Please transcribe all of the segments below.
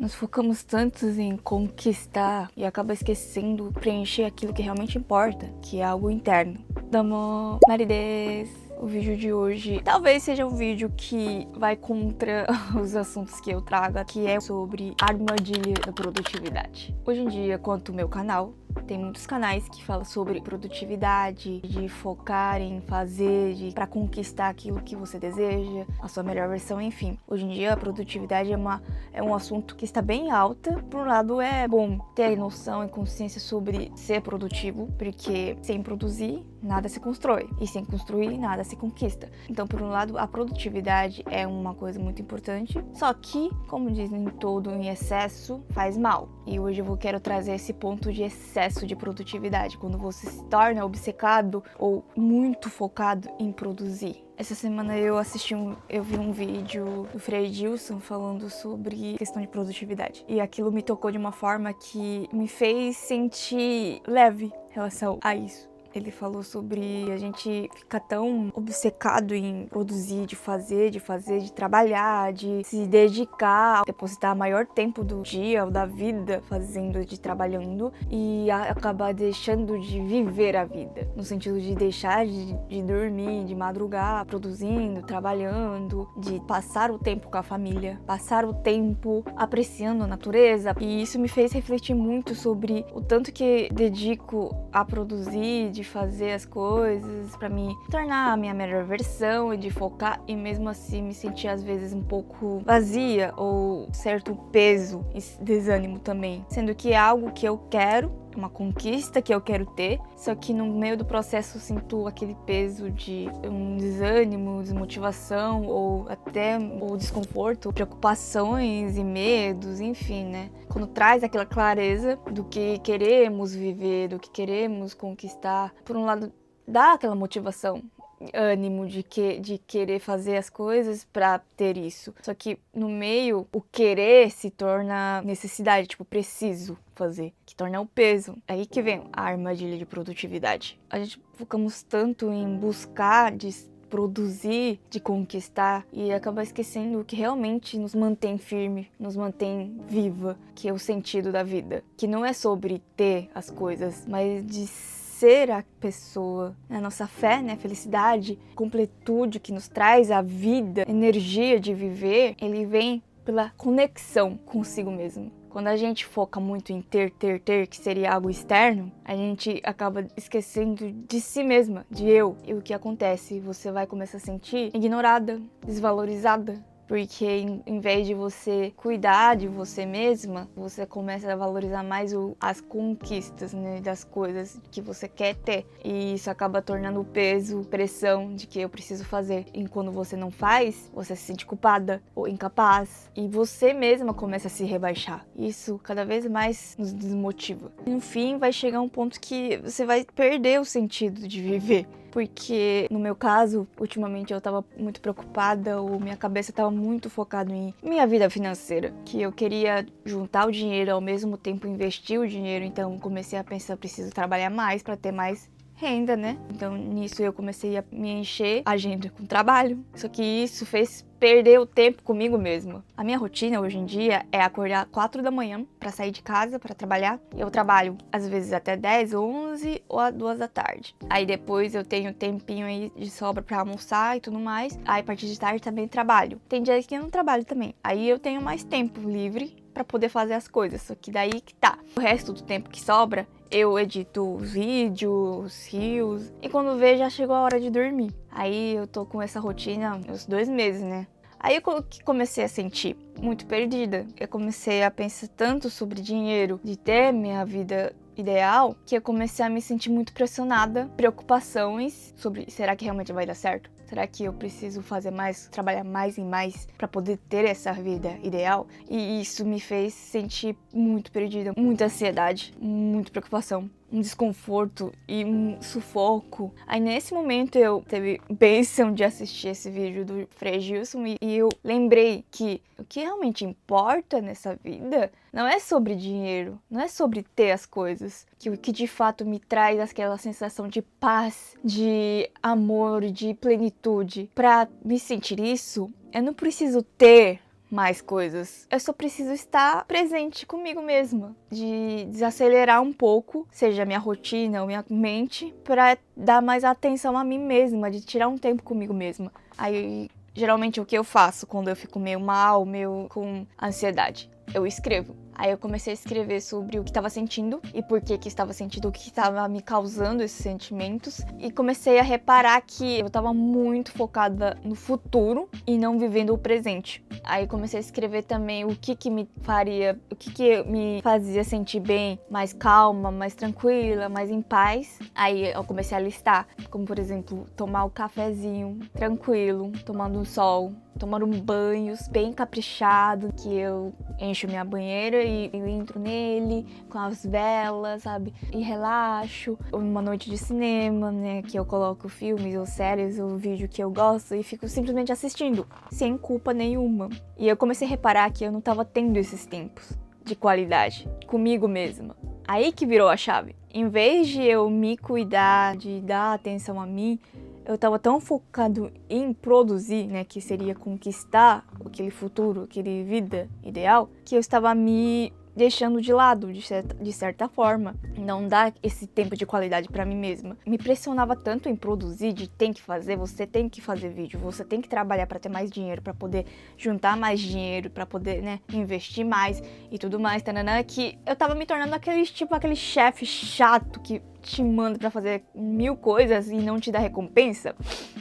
Nos focamos tantos em conquistar e acaba esquecendo preencher aquilo que realmente importa, que é algo interno. Damo Marides. O vídeo de hoje talvez seja um vídeo que vai contra os assuntos que eu trago, que é sobre armadilha da produtividade. Hoje em dia, quanto ao meu canal, tem muitos canais que falam sobre produtividade, de focar em fazer, para conquistar aquilo que você deseja, a sua melhor versão, enfim. Hoje em dia a produtividade é um assunto que está bem alta. Por um lado é bom ter noção e consciência sobre ser produtivo, porque sem produzir nada se constrói e sem construir nada se conquista. Então, por um lado, a produtividade é uma coisa muito importante, só que, como dizem, todo em excesso faz mal. E hoje eu quero trazer esse ponto de excesso de produtividade, quando você se torna obcecado ou muito focado em produzir. Essa semana eu vi um vídeo do Frei Gilson falando sobre questão de produtividade. E aquilo me tocou de uma forma que me fez sentir leve em relação a isso. Ele falou sobre a gente ficar tão obcecado em produzir, de fazer, de trabalhar, de se dedicar, depositar maior tempo do dia ou da vida fazendo, trabalhando, e acabar deixando de viver a vida. No sentido de deixar de dormir, de madrugar, produzindo, trabalhando, de passar o tempo com a família, passar o tempo apreciando a natureza. E isso me fez refletir muito sobre o tanto que dedico a produzir, de fazer as coisas pra me tornar a minha melhor versão e de focar, e mesmo assim me sentir às vezes um pouco vazia ou certo peso e desânimo também, sendo que é algo que eu quero, uma conquista que eu quero ter, só que no meio do processo eu sinto aquele peso de um desânimo, desmotivação ou até desconforto, preocupações e medos, enfim, né? Quando traz aquela clareza do que queremos viver, do que queremos conquistar, por um lado dá aquela motivação, ânimo de querer fazer as coisas pra ter isso. Só que no meio, o querer se torna necessidade, tipo, preciso fazer, que torna o peso. Aí que vem a armadilha de produtividade. A gente focamos tanto em buscar, de produzir, de conquistar, e acaba esquecendo o que realmente nos mantém firme, nos mantém viva, que é o sentido da vida. Que não é sobre ter as coisas, mas de ser a pessoa, a nossa fé, né, felicidade, completude que nos traz a vida, energia de viver, ele vem pela conexão consigo mesmo. Quando a gente foca muito em ter, que seria algo externo, a gente acaba esquecendo de si mesma, de eu. E o que acontece? Você vai começar a sentir ignorada, desvalorizada. Porque em vez de você cuidar de você mesma, você começa a valorizar mais as conquistas, né, das coisas que você quer ter. E isso acaba tornando peso, pressão de que eu preciso fazer. E quando você não faz, você se sente culpada ou incapaz. E você mesma começa a se rebaixar. Isso cada vez mais nos desmotiva. E no fim vai chegar um ponto que você vai perder o sentido de viver. Porque, no meu caso, ultimamente eu tava muito preocupada, ou minha cabeça tava muito focada em minha vida financeira. Que eu queria juntar o dinheiro, ao mesmo tempo investir o dinheiro, então comecei a pensar, preciso trabalhar mais para ter mais renda, né? Então nisso eu comecei a me encher a agenda com trabalho. Só que isso fez perder o tempo comigo mesma. A minha rotina hoje em dia é acordar 4 da manhã para sair de casa para trabalhar. Eu trabalho às vezes até 10, 11 ou às 2 da tarde. Aí depois eu tenho tempinho aí de sobra para almoçar e tudo mais. Aí a partir de tarde também trabalho. Tem dias que eu não trabalho também. Aí eu tenho mais tempo livre para poder fazer as coisas. Só que daí que tá. O resto do tempo que sobra, eu edito os vídeos, os reels, e quando vejo já chegou a hora de dormir. Aí eu tô com essa rotina uns 2 meses, né? Aí eu comecei a sentir muito perdida. Eu comecei a pensar tanto sobre dinheiro, de ter minha vida ideal, que eu comecei a me sentir muito pressionada, preocupações sobre será que realmente vai dar certo? Será que eu preciso fazer mais, trabalhar mais e mais para poder ter essa vida ideal? E isso me fez sentir muito perdida, muita ansiedade, muita preocupação, um desconforto e um sufoco. Aí nesse momento eu teve bênção de assistir esse vídeo do Frei Gilson e eu lembrei que o que realmente importa nessa vida não é sobre dinheiro, não é sobre ter as coisas, que o que de fato me traz aquela sensação de paz, de amor, de plenitude. Para me sentir isso, eu não preciso ter mais coisas. Eu só preciso estar presente comigo mesma, de desacelerar um pouco, seja a minha rotina ou minha mente, para dar mais atenção a mim mesma, de tirar um tempo comigo mesma. Aí, geralmente, o que eu faço quando eu fico meio mal, meio com ansiedade? Eu escrevo. Aí eu comecei a escrever sobre o que estava sentindo e por que estava sentindo, o que estava me causando esses sentimentos. E comecei a reparar que eu estava muito focada no futuro e não vivendo o presente. Aí comecei a escrever também o que me fazia sentir bem, mais calma, mais tranquila, mais em paz. Aí eu comecei a listar, como por exemplo, tomar o cafezinho tranquilo, tomando um sol, tomando banhos bem caprichado, que eu encho minha banheira e eu entro nele com as velas, sabe? E relaxo. Ou numa noite de cinema, né? Que eu coloco filmes ou séries ou vídeo que eu gosto e fico simplesmente assistindo, sem culpa nenhuma. E eu comecei a reparar que eu não tava tendo esses tempos de qualidade comigo mesma. Aí que virou a chave. Em vez de eu me cuidar, de dar atenção a mim, eu tava tão focado em produzir, né, que seria conquistar aquele futuro, aquele vida ideal, que eu estava me deixando de lado, de certa forma. Não dar esse tempo de qualidade pra mim mesma. Me pressionava tanto em produzir, de você tem que fazer vídeo, você tem que trabalhar pra ter mais dinheiro, pra poder juntar mais dinheiro, pra poder, né, investir mais e tudo mais, tananã, que eu tava me tornando aquele chefe chato que te manda pra fazer 1000 coisas e não te dá recompensa.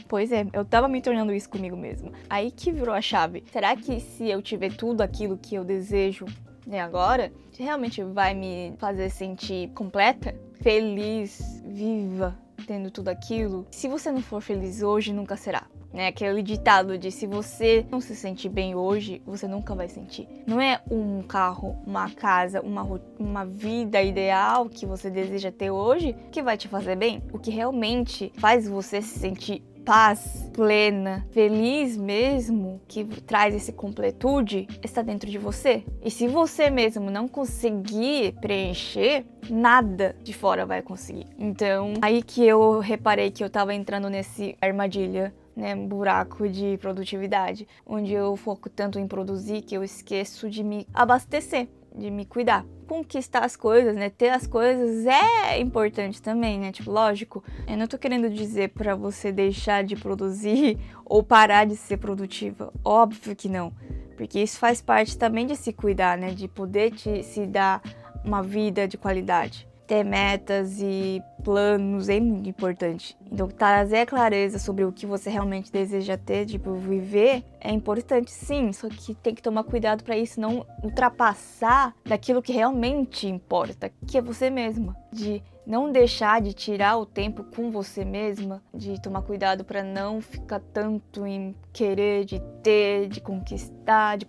Pois é, eu tava me tornando isso comigo mesma. Aí que virou a chave. Será que se eu tiver tudo aquilo que eu desejo, né, agora, realmente vai me fazer sentir completa, feliz, viva, tendo tudo aquilo? Se você não for feliz hoje, nunca será. Né? Aquele ditado de se você não se sentir bem hoje, você nunca vai sentir. Não é um carro, uma casa, uma vida ideal que você deseja ter hoje que vai te fazer bem. O que realmente faz você se sentir paz, plena, feliz mesmo, que traz essa completude, está dentro de você. E se você mesmo não conseguir preencher, nada de fora vai conseguir. Então, aí que eu reparei que eu tava entrando nesse armadilha, né, buraco de produtividade, onde eu foco tanto em produzir que eu esqueço de me abastecer, de me cuidar. Conquistar as coisas, né, ter as coisas é importante também, né, tipo, lógico, eu não tô querendo dizer pra você deixar de produzir ou parar de ser produtiva, óbvio que não, porque isso faz parte também de se cuidar, né, de poder se dar uma vida de qualidade. Ter metas e planos é muito importante. Então, trazer clareza sobre o que você realmente deseja ter, tipo, viver, é importante sim, só que tem que tomar cuidado para isso não ultrapassar daquilo que realmente importa, que é você mesma. De não deixar de tirar o tempo com você mesma, de tomar cuidado para não ficar tanto em querer, de ter, de conquistar, de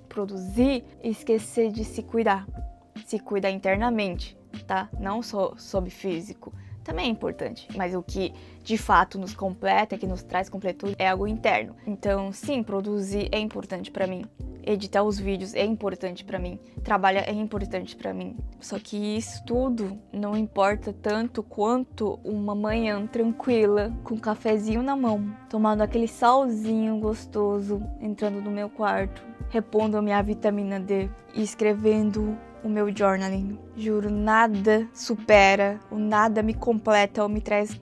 produzir e esquecer de se cuidar. Se cuidar internamente, tá? Não só sob físico. Também é importante, mas o que de fato nos completa, que nos traz completude, é algo interno. Então, sim, produzir é importante pra mim. Editar os vídeos é importante pra mim. Trabalhar é importante pra mim. Só que isso tudo não importa tanto quanto uma manhã tranquila, com um cafezinho na mão, tomando aquele solzinho gostoso, entrando no meu quarto, repondo a minha vitamina D e escrevendo o meu journaling. Juro, nada supera, ou nada me completa ou me traz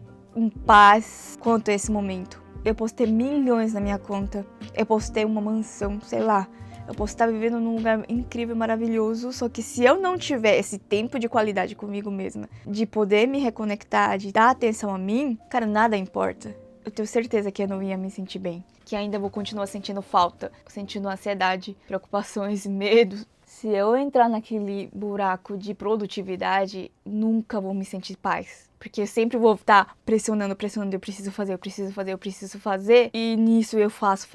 paz quanto esse momento. Eu posso ter milhões na minha conta, eu posso ter uma mansão, sei lá, eu posso estar vivendo num lugar incrível, maravilhoso, só que se eu não tiver esse tempo de qualidade comigo mesma, de poder me reconectar, de dar atenção a mim, cara, nada importa. Eu tenho certeza que eu não ia me sentir bem, que ainda vou continuar sentindo falta, sentindo ansiedade, preocupações, medos. Se eu entrar naquele buraco de produtividade, nunca vou me sentir paz. Porque eu sempre vou estar pressionando, eu preciso fazer. E nisso eu faço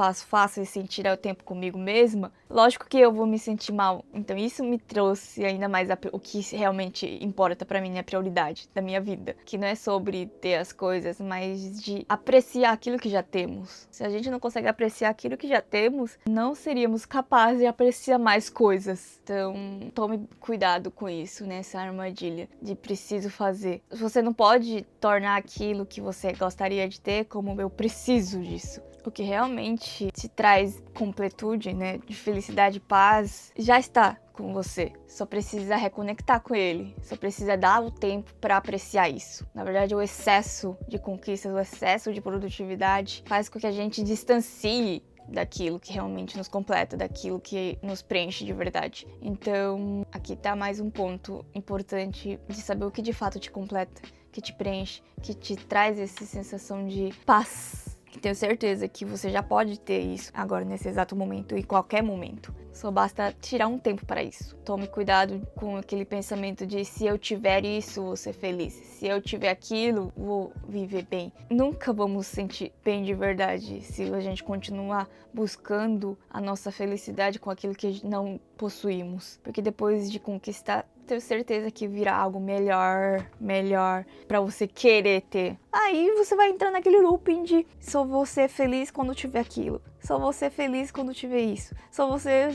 e sem tirar o tempo comigo mesma. Lógico que eu vou me sentir mal. Então isso me trouxe ainda mais o que realmente importa pra mim, a prioridade da minha vida. Que não é sobre ter as coisas, mas de apreciar aquilo que já temos. Se a gente não consegue apreciar aquilo que já temos, não seríamos capazes de apreciar mais coisas. Então tome cuidado com isso, nessa armadilha de preciso fazer. Você não pode tornar aquilo que você gostaria de ter como eu preciso disso. O que realmente te traz completude, né, de felicidade e paz, já está com você. Só precisa reconectar com ele. Só precisa dar o tempo para apreciar isso. Na verdade, o excesso de conquistas, o excesso de produtividade faz com que a gente distancie daquilo que realmente nos completa, daquilo que nos preenche de verdade. Então, aqui tá mais um ponto importante de saber o que de fato te completa, que te preenche, que te traz essa sensação de paz. Tenho certeza que você já pode ter isso agora, nesse exato momento, em qualquer momento. Só basta tirar um tempo para isso. Tome cuidado com aquele pensamento de se eu tiver isso, vou ser feliz. Se eu tiver aquilo, vou viver bem. Nunca vamos sentir bem de verdade se a gente continuar buscando a nossa felicidade com aquilo que não possuímos. Porque depois de conquistar, tenho certeza que virá algo melhor para você querer ter. Aí você vai entrar naquele looping de só vou ser feliz quando tiver aquilo. Só vou ser feliz quando tiver isso. Só você...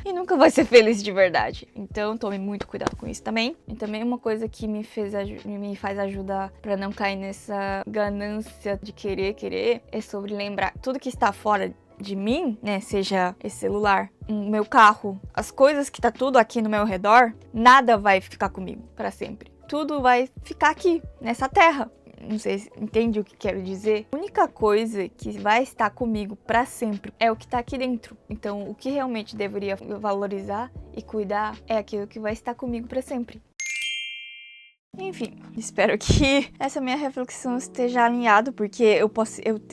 E nunca vai ser feliz de verdade. Então tome muito cuidado com isso também. E também uma coisa que me faz ajudar para não cair nessa ganância de querer é sobre lembrar tudo que está fora de mim, né, seja esse celular, o meu carro, as coisas que tá tudo aqui no meu redor, nada vai ficar comigo para sempre. Tudo vai ficar aqui, nessa terra. Não sei se entende o que quero dizer. A única coisa que vai estar comigo para sempre é o que tá aqui dentro. Então, o que realmente deveria valorizar e cuidar é aquilo que vai estar comigo para sempre. Enfim, espero que essa minha reflexão esteja alinhada, porque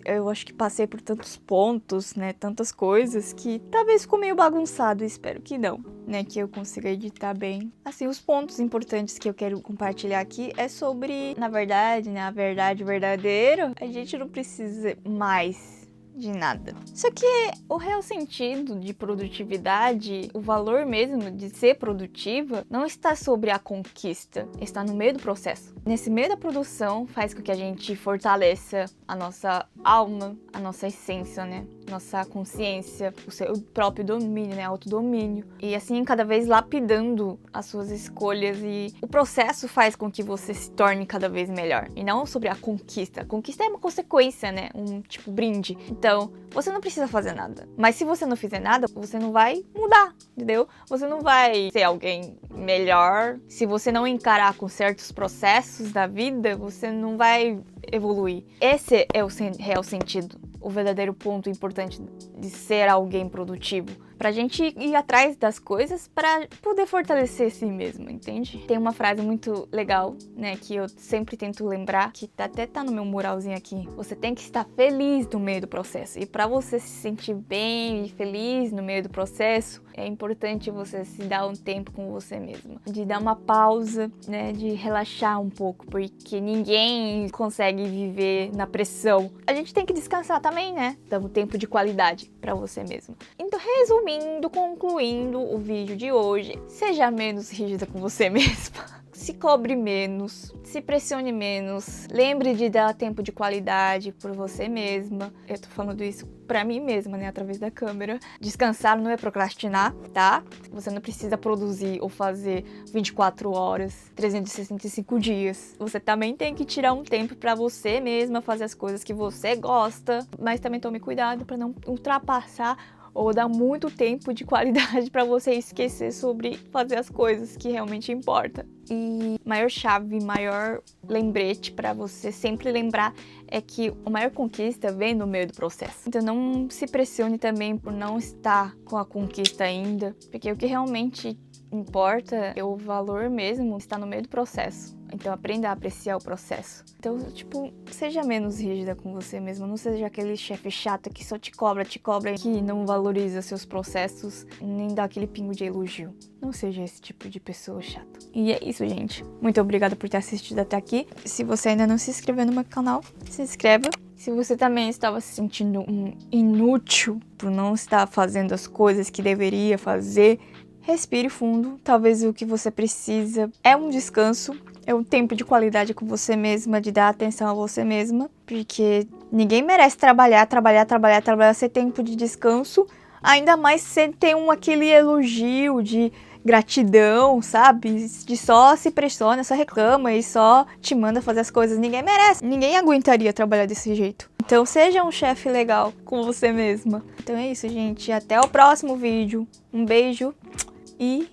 eu acho que passei por tantos pontos, né, tantas coisas, que talvez ficou meio bagunçado, espero que não, né, que eu consiga editar bem. Assim, os pontos importantes que eu quero compartilhar aqui é sobre, na verdade, né, a verdade verdadeira, a gente não precisa mais de nada. Só que o real sentido de produtividade, o valor mesmo de ser produtiva, não está sobre a conquista, está no meio do processo. Nesse meio da produção faz com que a gente fortaleça a nossa alma, a nossa essência, né? Nossa consciência, o seu próprio domínio, né? Autodomínio. E assim, cada vez lapidando as suas escolhas, e o processo faz com que você se torne cada vez melhor. E não sobre a conquista. A conquista é uma consequência, né? Um tipo brinde. Então, você não precisa fazer nada. Mas se você não fizer nada, você não vai mudar, entendeu? Você não vai ser alguém melhor. Se você não encarar com certos processos da vida, você não vai evoluir. Esse é o real sentido, o verdadeiro ponto importante de ser alguém produtivo. Pra gente ir atrás das coisas pra poder fortalecer si mesmo, entende? Tem uma frase muito legal, né, que eu sempre tento lembrar, que até tá no meu muralzinho aqui. Você tem que estar feliz no meio do processo. E pra você se sentir bem e feliz no meio do processo, é importante você se dar um tempo com você mesma. De dar uma pausa, né, de relaxar um pouco, porque ninguém consegue viver na pressão. A gente tem que descansar também, né? Dá um tempo de qualidade pra você mesma. Então, resumindo, concluindo o vídeo de hoje, seja menos rígida com você mesma. Se cobre menos, se pressione menos, lembre de dar tempo de qualidade por você mesma. Eu tô falando isso pra mim mesma, né, através da câmera. Descansar não é procrastinar, tá? Você não precisa produzir ou fazer 24 horas, 365 dias. Você também tem que tirar um tempo pra você mesma fazer as coisas que você gosta, mas também tome cuidado pra não ultrapassar ou dar muito tempo de qualidade para você esquecer sobre fazer as coisas que realmente importam. E maior chave, maior lembrete para você sempre lembrar é que a maior conquista vem no meio do processo. Então não se pressione também por não estar com a conquista ainda, porque o que realmente importa é o valor mesmo, está no meio do processo. Então aprenda a apreciar o processo. Então, tipo, seja menos rígida com você mesma. Não seja aquele chefe chato que só te cobra, que não valoriza seus processos, nem dá aquele pingo de elogio. Não seja esse tipo de pessoa chata. E é isso, gente. Muito obrigada por ter assistido até aqui. Se você ainda não se inscreveu no meu canal, se inscreva. Se você também estava se sentindo inútil por não estar fazendo as coisas que deveria fazer, respire fundo. Talvez o que você precisa é um descanso. É um tempo de qualidade com você mesma, de dar atenção a você mesma, porque ninguém merece trabalhar, ser tempo de descanso, ainda mais sem ter aquele elogio de gratidão, sabe? De só se pressiona, só reclama e só te manda fazer as coisas. Ninguém merece. Ninguém aguentaria trabalhar desse jeito. Então seja um chefe legal com você mesma. Então é isso, gente. Até o próximo vídeo. Um beijo e